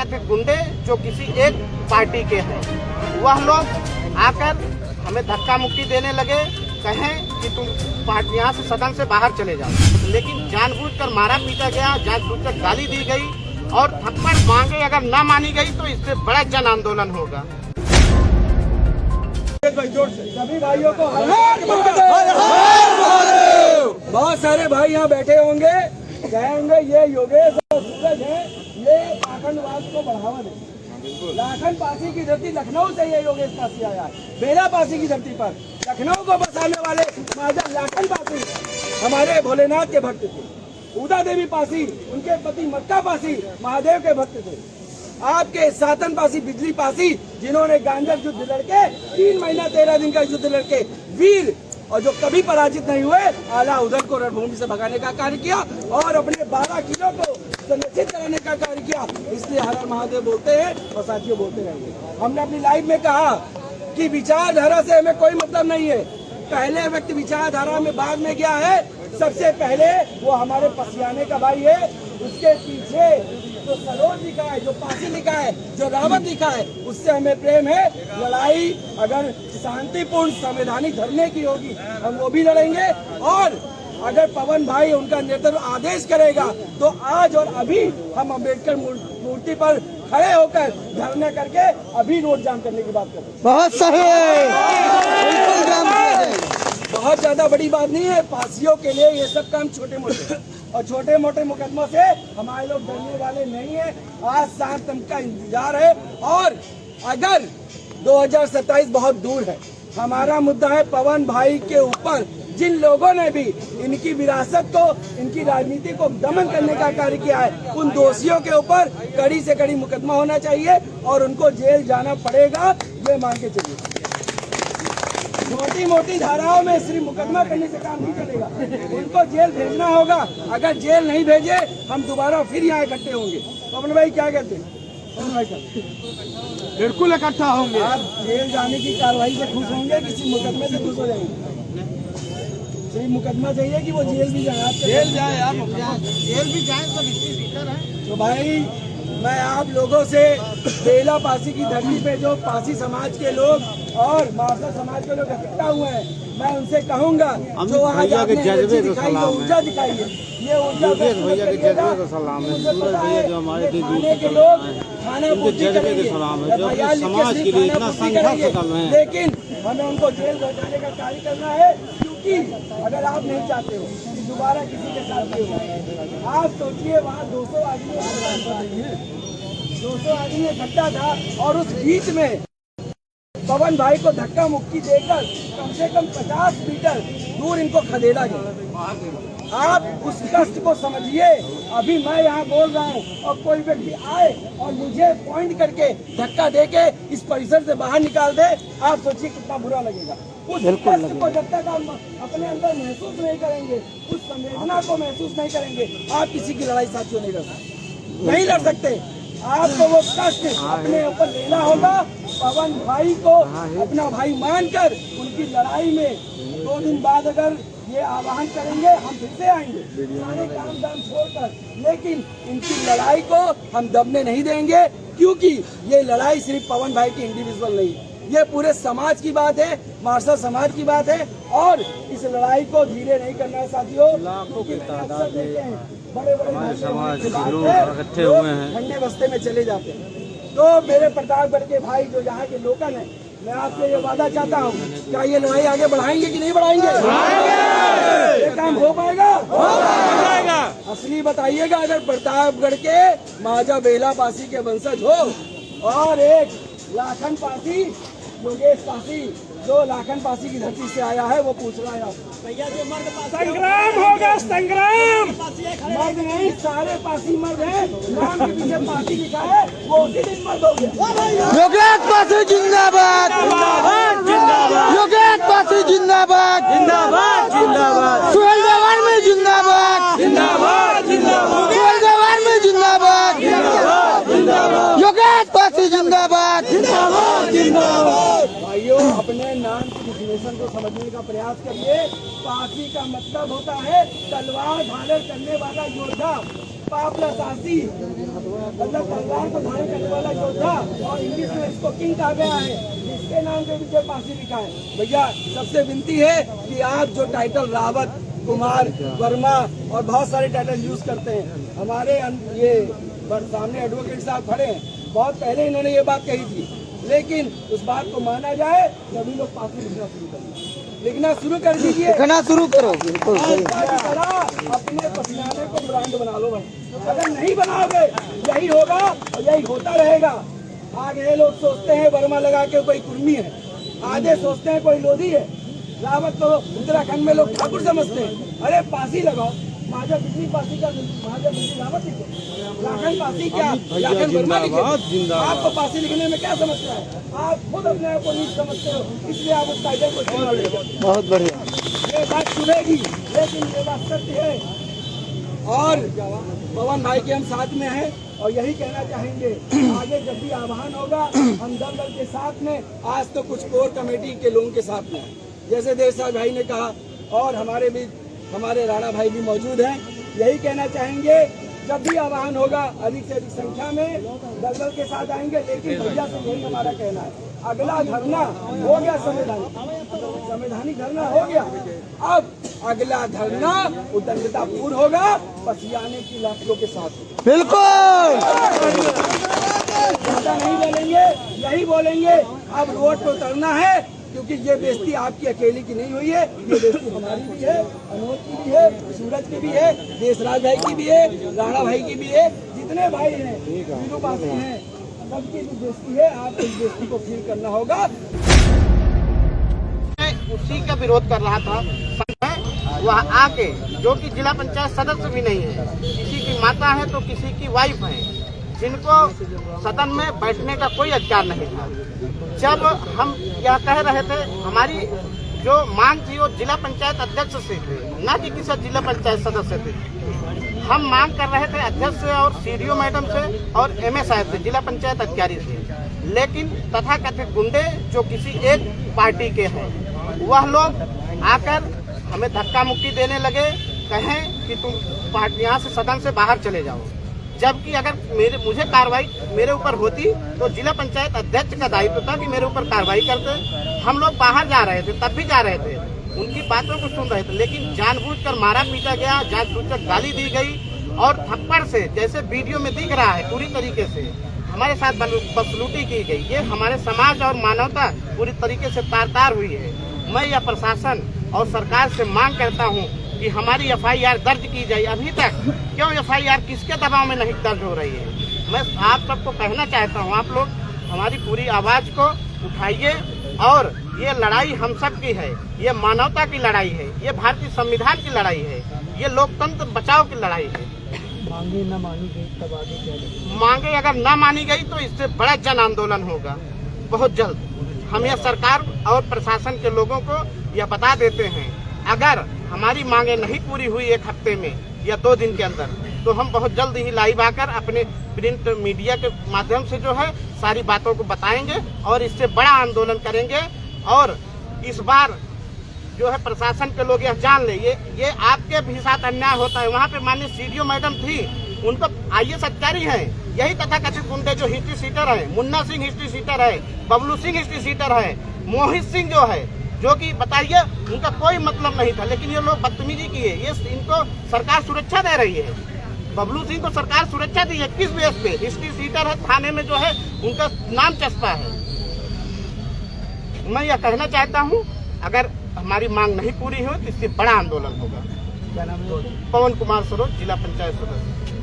के गुंडे जो किसी एक पार्टी के हैं, वह लोग आकर हमें धक्का मुक्की देने लगे, कहें कि तुम यहाँ से सदन से बाहर चले जाओ। लेकिन जानबूझकर मारा पीटा गया, जानबूझकर गाली दी गई और थप्पड़ मांगे अगर न मानी गई तो इससे बड़ा जन आंदोलन होगा। सभी भाइयों को बहुत सारे भाई यहाँ बैठे होंगे, कहेंगे ये योगेश और सूरज है, ये आखंडवाद को बढ़ावा देंगे। लाखन पासी की धरती लखनऊ से ये योगेश पासी आया है। बेला पासी की धरती पर लखनऊ को बसाने वाले महाराजा लाखन पासी हमारे भोलेनाथ के भक्त थे। उदा देवी पासी उनके पति मक्का पासी महादेव के भक्त थे। आपके सातन पासी बिजली पासी जिन्होंने गांजर युद्ध लड़के 3 महीना 13 दिन का युद्ध लड़के वीर और जो कभी पराजित नहीं हुए आला उदल को रणभूमि से भगाने का कार्य किया और अपने 12 किलो को संरक्षित कराने का कार्य किया। इसलिए हर हर महादेव बोलते हैं और साथियों बोलते रहेंगे। हमने अपनी लाइफ में कहा कि विचारधारा से हमें कोई मतलब नहीं है। पहले व्यक्ति विचारधारा में बाद में गया है, सबसे पहले वो हमारे पसियाने का भाई है। उसके पीछे जो सरोज लिखा है, जो पासी लिखा है, जो रावत लिखा है, उससे हमें प्रेम है। लड़ाई अगर शांतिपूर्ण संवैधानिक धरने की होगी हम वो भी लड़ेंगे और अगर पवन भाई उनका नेतृत्व आदेश करेगा तो आज और अभी हम अम्बेडकर मूर्ति पर खड़े होकर धरना करके अभी रोड जाम करने की बात करें। बहुत सही, बहुत ज्यादा बड़ी बात नहीं है। पासियों के लिए ये सब काम छोटे मोटे और छोटे मोटे मुकदमों से हमारे लोग डरने वाले नहीं है। आज 7 तक का इंतजार है और अगर 2027 बहुत दूर है, हमारा मुद्दा है पवन भाई के ऊपर जिन लोगों ने भी इनकी विरासत को, इनकी राजनीति को दमन करने का कार्य किया है, उन दोषियों के ऊपर कड़ी से कड़ी मुकदमा होना चाहिए और उनको जेल जाना पड़ेगा, ये मान के चलिए। छोटी मोटी धाराओं में सिर्फ मुकदमा करने से काम नहीं चलेगा, उनको जेल भेजना होगा। अगर जेल नहीं भेजे हम दोबारा फिर यहाँ इकट्ठे होंगे। पवन भाई क्या कहते हैं? बिल्कुल इकट्ठा होंगे। आप जेल जाने की कार्रवाई से खुश होंगे, किसी मुकदमे से खुश हो जाएंगे? सही मुकदमा चाहिए कि वो जेल भी जाए? जेल जाए आप, जेल भी जाए सब इसकी भीतर है। तो भाई मैं आप लोगों से बेला पासी की धरती पे जो पासी समाज के लोग और मारसा समाज के लोग इकट्ठा हुए हैं, मैं उनसे कहूँगा जो आज आपने एनर्जी दिखाई, जो ऊर्जा दिखाई है, ये ऊर्जा भैया के जज्बे को सलाम है। सूरज भैया जो हमारे थाने के लोग खाना पूर्ति जज्बे के करेंगे, सलाम है, जो FIR लिख के समाज के लिए इतना संघर्ष कर रहे हैं। लेकिन हमें उनको जेल पहुँचाने का कार्य करना है, क्योंकि अगर आप नहीं चाहते हो कि दोबारा किसी के साथ भी हो, आप सोचिए वहाँ 200 आदमी इकट्ठा था और उस बीच में पवन भाई को धक्का मुक्की देकर कम से कम 50 मीटर दूर इनको खदेड़ा गया। आप उस कष्ट को समझिए। अभी मैं यहाँ बोल रहा हूँ और कोई व्यक्ति आए और मुझे पॉइंट करके धक्का देके इस परिसर से बाहर निकाल दे, आप सोचिए कितना बुरा लगेगा। उस कष्ट को जब तक हम अपने अंदर महसूस नहीं करेंगे, उस संवेदना को महसूस नहीं करेंगे, आप किसी की लड़ाई साथियों नहीं लड़ सकते। आपको वो कष्ट अपने ऊपर लेना होगा। पवन भाई को अपना भाई मानकर उनकी लड़ाई में 2 दिन बाद अगर ये आह्वान करेंगे हम फिर से आएंगे सारे काम दाम छोड़कर, लेकिन इनकी लड़ाई को हम दबने नहीं देंगे, क्योंकि ये लड़ाई सिर्फ पवन भाई की इंडिविजुअल नहीं है, ये पूरे समाज की बात है, मारसा समाज की बात है और इस लड़ाई को धीरे नहीं करना है साथियों। लाखों की तादाद में बड़े समाज के लोग इकट्ठे हुए हैं, ठंडे बस्ते में चले जाते हैं। तो मेरे प्रतापगढ़ के भाई जो यहाँ के लोकल हैं, मैं आपसे ये वादा चाहता हूँ, क्या ये लड़ाई आगे बढ़ाएंगे कि नहीं बढ़ाएंगे? ये काम हो पाएगा? असली बताइएगा। अगर प्रतापगढ़ के महाराजा बेला पासी के वंशज हो और एक लाखन पासी योगेश पासी जो लाखन पासी की धरती से आया है, वो पूछ रहा है संग्राम होगा, संग्राम। मर्द नहीं, सारे पासी मर्द हैं। नाम के पीछे पासी लिखा है, वो उसी दिन मर्द हो गया। योगेश पासी जिंदाबाद, योगेश पासी जिंदाबाद, सुहेल देवान में जिंदाबाद, सुहेल देवान में जिंदाबाद, योगेश पासी जिंदाबाद। भाइयों, अपने नाम की डिफिनेशन को समझने का प्रयास करिए। पासी का मतलब होता है तलवार धारण करने वाला योद्धा। पा प्लस आसी, मतलब तलवार को धारण करने वाला योद्धा, और इंग्लिश में इसको किंग कहा गया है, इसके नाम पे विजय फांसी लिखा है। भैया सबसे विनती है कि आप जो टाइटल रावत, कुमार, वर्मा और बहुत सारे टाइटल यूज करते हैं, हमारे ये सामने एडवोकेट साहब खड़े हैं, बहुत पहले इन्होंने ये बात कही थी, लेकिन उस बात को माना जाए सभी लोग फांसी लिखना शुरू कर दीजिए, लिखना शुरू करो। बिल्कुल अपने पसीने को ब्रांड बना लो भाई। अगर नहीं बनाओगे यही होगा और यही होता रहेगा। आगे लोग सोचते हैं वर्मा लगा के कोई कुर्मी है, आधे सोचते हैं कोई लोधी है, रावत को उत्तराखंड में लोग ठाकुर समझते हैं। अरे फांसी लगाओ, महाजा बिजली फांसी का महाजा बिजली रावत लिखे, लाखन फांसी क्या लाखन वर्मा लिखे। आपको फांसी लिखने में क्या समस्या है? आप खुद अपने आप को नीच समझते हो, इसलिए आप उस कायदे को चुना लेंगे। बहुत बढ़िया। ये बात सुनेगी, लेकिन ये बात सत्य है। और पवन भाई के हम साथ में हैं और यही कहना चाहेंगे, आगे जब भी आह्वान होगा हम दल के साथ में, आज तो कुछ कोर कमेटी के लोगों के साथ में, जैसे देसाई भाई ने कहा, और हमारे भी हमारे राणा भाई भी मौजूद हैं। यही कहना चाहेंगे, जब भी आह्वान होगा अधिक से अधिक संख्या में दल के साथ आएंगे। लेकिन भैया से यही हमारा कहना है, अगला धरना हो गया संवैधानिक धरना हो गया, अब अगला धरना उद्दंडतापूर्ण होगा, पसियाने की लाठियों के साथ। बिल्कुल ज्यादा नहीं बोलेंगे, यही बोलेंगे अब रोड पे उतरना है, क्योंकि ये बेइज्जती आपकी अकेली की नहीं हुई है, ये बेइज्जती हमारी भी है, अनोज की भी है, सूरज की भी है, देशराज भाई की भी है, राणा भाई की भी है, जितने भाई हैं वीरूपासी हैं, सबकी भी बेइज्जती है। आपको इस बेइज्जती को फील करना होगा। मैं उसी का विरोध कर रहा था, वह आके, जो कि जिला पंचायत सदस्य भी नहीं है, किसी की माता है तो किसी की वाइफ है, जिनको सदन में बैठने का कोई अधिकार नहीं था। जब हम यह कह रहे थे, हमारी जो मांग थी वो जिला पंचायत अध्यक्ष से थी, न कि किसी जिला पंचायत सदस्य से। हम मांग कर रहे थे अध्यक्ष से और सीडीओ मैडम से और एमए साहब से, जिला पंचायत अधिकारी से। लेकिन तथाकथित गुंडे जो किसी एक पार्टी के हैं, वह लोग आकर हमें धक्का मुक्की देने लगे, कहें कि तुम यहाँ से सदन से बाहर चले जाओ। जबकि अगर मुझे कार्रवाई मेरे ऊपर होती तो जिला पंचायत अध्यक्ष का दायित्व था कि मेरे ऊपर कार्रवाई करते। हम लोग बाहर जा रहे थे, तब भी जा रहे थे, उनकी बातों को सुन रहे थे, लेकिन जानबूझकर मारा पीटा गया, जानबूझकर गाली दी गई और थप्पड़ से, जैसे वीडियो में दिख रहा है, पूरी तरीके से हमारे साथ बदसलूकी की गई। ये हमारे समाज और मानवता पूरी तरीके से तार-तार हुई है। मैं यह प्रशासन और सरकार से मांग करता हूँ कि हमारी एफआईआर दर्ज की जाए। अभी तक क्यों एफआईआर किसके दबाव में नहीं दर्ज हो रही है? मैं आप सबको कहना चाहता हूँ, आप लोग हमारी पूरी आवाज को उठाइए, और ये लड़ाई हम सब की है, ये मानवता की लड़ाई है, ये भारतीय संविधान की लड़ाई है, ये लोकतंत्र बचाओ की लड़ाई है। मांगे न मानी गई तब आगे क्या? मांगे अगर न मानी गई तो इससे बड़ा जन आंदोलन होगा बहुत जल्द। हम यह सरकार और प्रशासन के लोगों को यह बता देते हैं, अगर हमारी मांगे नहीं पूरी हुई एक हफ्ते में या 2 दिन के अंदर, तो हम बहुत जल्द ही लाइव आकर अपने प्रिंट मीडिया के माध्यम से जो है सारी बातों को बताएंगे और इससे बड़ा आंदोलन करेंगे। और इस बार जो है प्रशासन के लोग यह जान ले, ये आपके भी साथ अन्याय होता है। वहाँ पे माननीय सीडीओ मैडम थी, उनको आईएएस अधिकारी हैं, यही तथाकथित गुंडे जो हिस्ट्री सीटर है, मुन्ना सिंह हिस्ट्री सीटर है, बबलू सिंह हिस्ट्री सीटर है, मोहित सिंह जो है, जो कि बताइए उनका कोई मतलब नहीं था, लेकिन ये लोग बदतमीजी किए। ये इनको सरकार सुरक्षा दे रही है, बबलू सिंह को सरकार सुरक्षा दी है, किस बेस पे? हिस्ट्री सीटर है, थाने में जो है उनका नाम चस्पा है। मैं यह कहना चाहता हूँ, अगर हमारी मांग नहीं पूरी हो तो इससे बड़ा आंदोलन होगा। क्या नाम है? पवन कुमार सरोज, जिला पंचायत सदस्य।